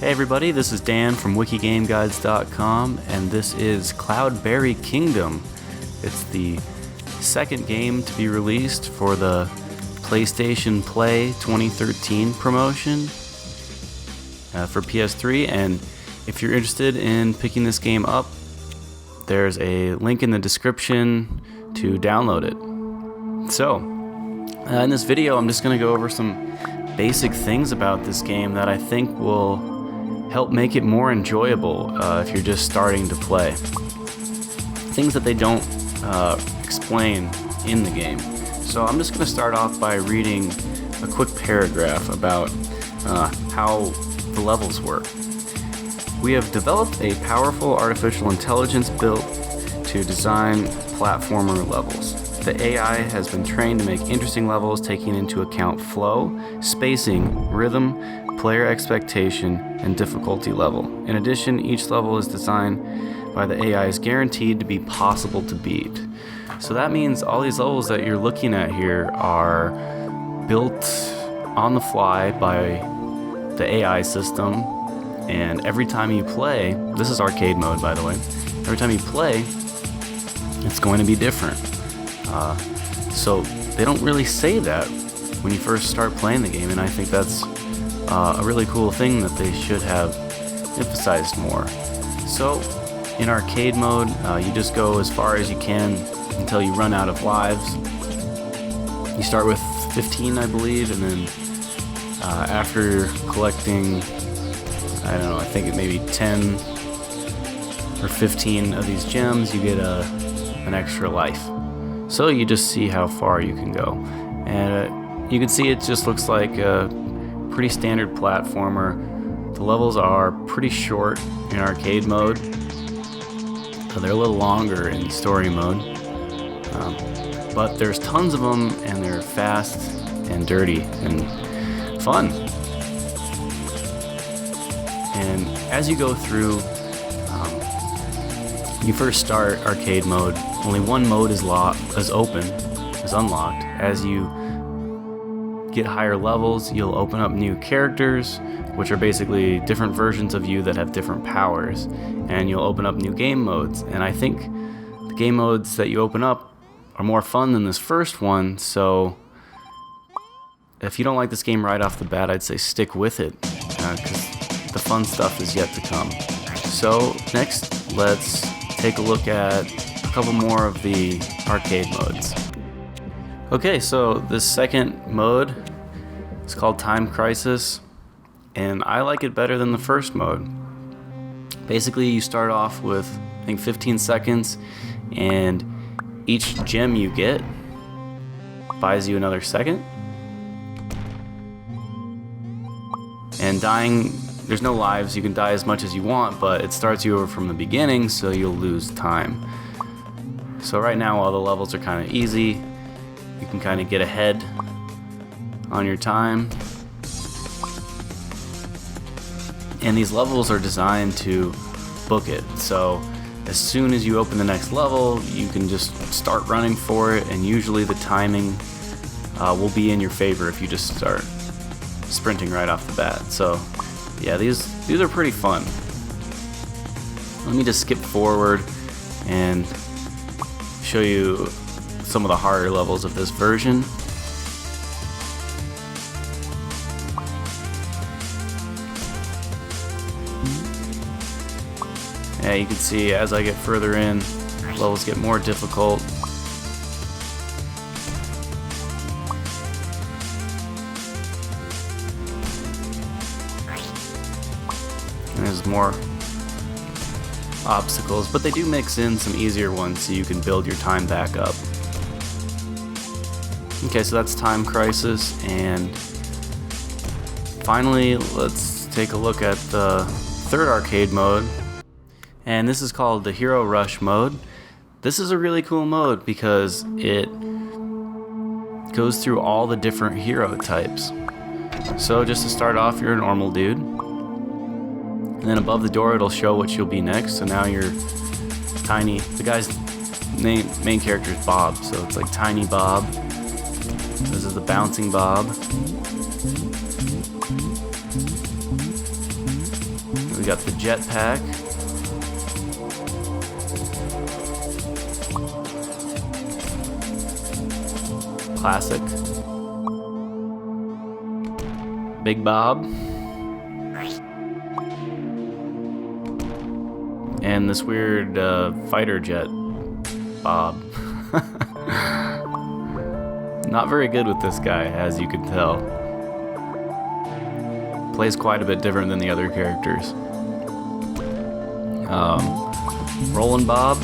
Hey everybody, this is Dan from WikiGameGuides.com, and this is Cloudberry Kingdom. It's the second game to be released for the PlayStation Play 2013 promotion for PS3, and if you're interested in picking this game up, there's a link in the description to download it. So, in this video I'm just going to go over some basic things about this game that I think will help make it more enjoyable if you're just starting to play. Things that they don't explain in the game. So I'm just going to start off by reading a quick paragraph about how the levels work. We have developed a powerful artificial intelligence built to design platformer levels. The AI has been trained to make interesting levels taking into account flow, spacing, rhythm, player expectation, and difficulty level. In addition, each level is designed by the AI is guaranteed to be possible to beat. So that means all these levels that you're looking at here are built on the fly by the AI system, and every time you play, this is arcade mode by the way, every time you play, it's going to be different. So they don't really say that when you first start playing the game, and I think that's a really cool thing that they should have emphasized more. So in arcade mode, you just go as far as you can until you run out of lives. You start with 15, I believe, and then after collecting, I don't know, I think it may be 10 or 15 of these gems, you get an extra life. So you just see how far you can go. And you can see it just looks like a pretty standard platformer. The levels are pretty short in arcade mode. They're a little longer in story mode. But there's tons of them, and they're fast and dirty and fun. And as you go through, you first start arcade mode. Only one mode is unlocked. As you get higher levels, you'll open up new characters, which are basically different versions of you that have different powers, and you'll open up new game modes. And I think the game modes that you open up are more fun than this first one, so if you don't like this game right off the bat, I'd say stick with it, because the fun stuff is yet to come. So next, let's take a look at a couple more of the arcade modes. Okay, so this second mode is called Time Crisis, and I like it better than the first mode. Basically, you start off with, I think, 15 seconds, and each gem you get buys you another second. And dying, there's no lives, you can die as much as you want, but it starts you over from the beginning, so you'll lose time. So right now, while the levels are kind of easy, you can kind of get ahead on your time. And these levels are designed to book it. So as soon as you open the next level, you can just start running for it, and usually the timing will be in your favor if you just start sprinting right off the bat. So yeah, these are pretty fun. Let me just skip forward and show you some of the harder levels of this version. Yeah, you can see as I get further in, levels get more difficult. And there's more obstacles, but they do mix in some easier ones so you can build your time back up. Okay, so that's Time Crisis, and finally let's take a look at the third arcade mode, and this is called the Hero Rush mode. This is a really cool mode because it goes through all the different hero types. So just to start off, you're a normal dude. And then above the door, it'll show what you'll be next. So now you're Tiny. The guy's main character is Bob, so it's like Tiny Bob. This is the Bouncing Bob. We got the jetpack. Classic. Big Bob. And this weird fighter jet, Bob. Not very good with this guy, as you can tell. Plays quite a bit different than the other characters. Rollin' Bob.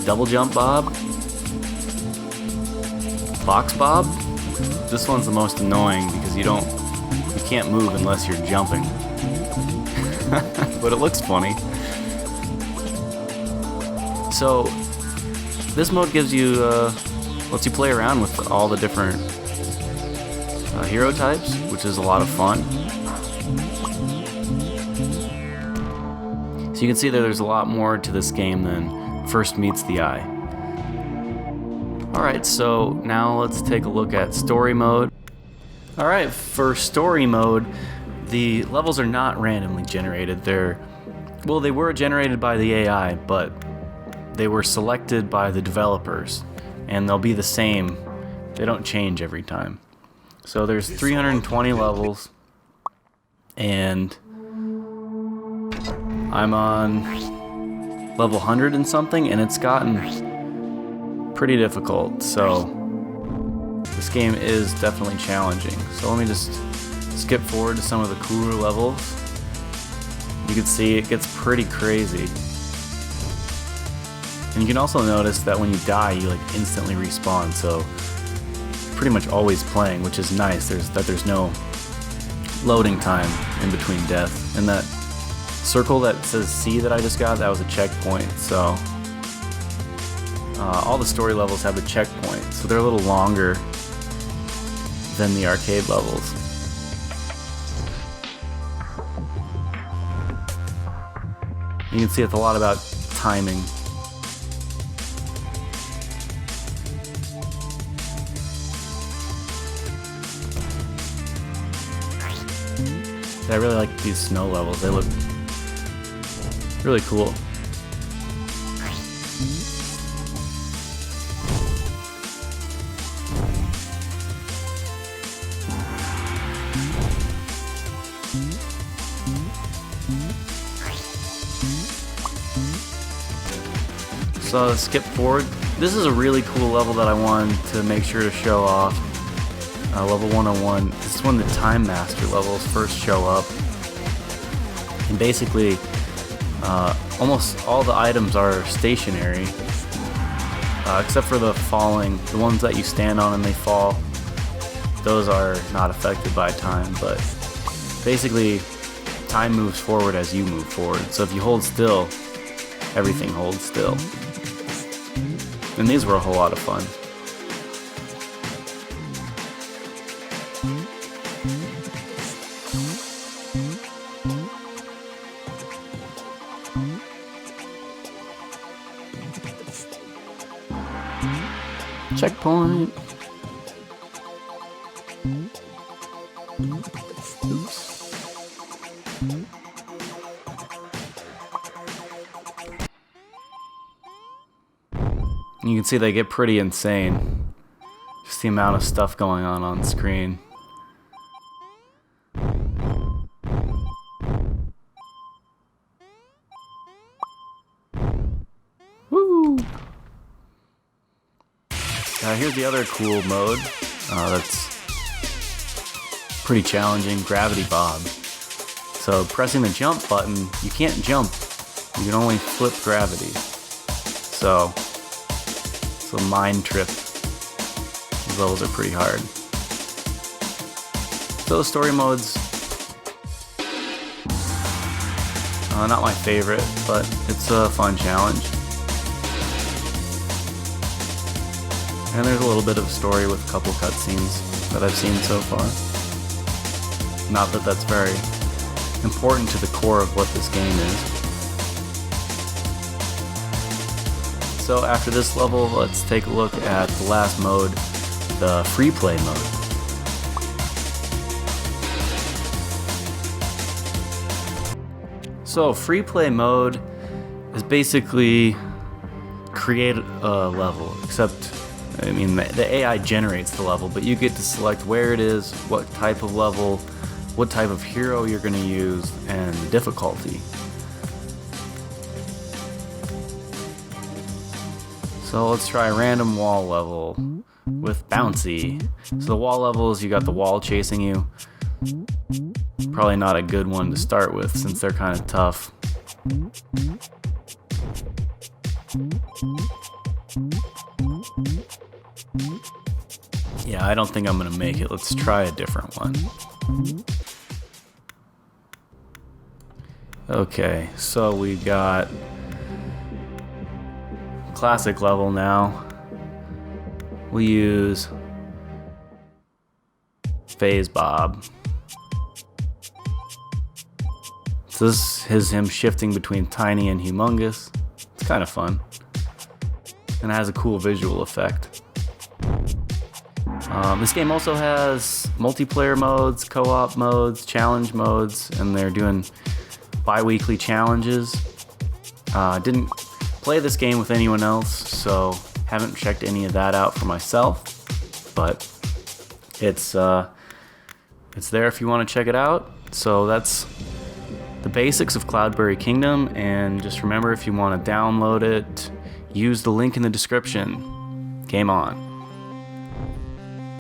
Double Jump Bob. Box Bob. This one's the most annoying because you can't move unless you're jumping. But it looks funny. So this mode gives you lets you play around with all the different hero types, which is a lot of fun. So you can see that there's a lot more to this game than first meets the eye. Alright, so now let's take a look at story mode. Alright, for story mode, the levels are not randomly generated. They were generated by the AI, but they were selected by the developers, and they'll be the same. They don't change every time. So there's 320 levels, and I'm on level 100 and something, and it's gotten pretty difficult, so this game is definitely challenging. So let me just skip forward to some of the cooler levels. You can see it gets pretty crazy. And you can also notice that when you die, you like instantly respawn, so pretty much always playing, which is nice. There's no loading time in between death. And that circle that says C that I just got, that was a checkpoint, so all the story levels have a checkpoint, so they're a little longer than the arcade levels. You can see it's a lot about timing. I really like these snow levels. They look really cool. So skip forward. This is a really cool level that I wanted to make sure to show off. Level 101. This is when the Time Master levels first show up. And basically, almost all the items are stationary, except for the falling. The ones that you stand on and they fall, those are not affected by time, but basically, time moves forward as you move forward. So if you hold still, everything holds still. And these were a whole lot of fun. Checkpoint. Oops. You can see they get pretty insane. Just the amount of stuff going on screen. Woo! Here's the other cool mode that's pretty challenging, Gravity Bob. So pressing the jump button, you can't jump, you can only flip gravity. So it's a mind trip. These levels are pretty hard. So story modes, not my favorite, but it's a fun challenge. And there's a little bit of story with a couple cutscenes that I've seen so far. Not that that's very important to the core of what this game is. So after this level, let's take a look at the last mode, the free play mode. So free play mode is basically create a level, except I mean the AI generates the level, but you get to select where it is, what type of level, what type of hero you're going to use, and the difficulty. So let's try random wall level with bouncy. So the wall levels, you got the wall chasing you. Probably not a good one to start with since they're kind of tough. Yeah, I don't think I'm gonna make it. Let's try a different one. Okay, so we got classic level now. We use Phase Bob. So this is him shifting between tiny and humongous. It's kind of fun. And it has a cool visual effect. This game also has multiplayer modes, co-op modes, challenge modes, and they're doing bi-weekly challenges. Didn't play this game with anyone else, so haven't checked any of that out for myself, but it's there if you want to check it out. So that's the basics of Cloudberry Kingdom, and just remember, if you want to download it, use the link in the description. Game on.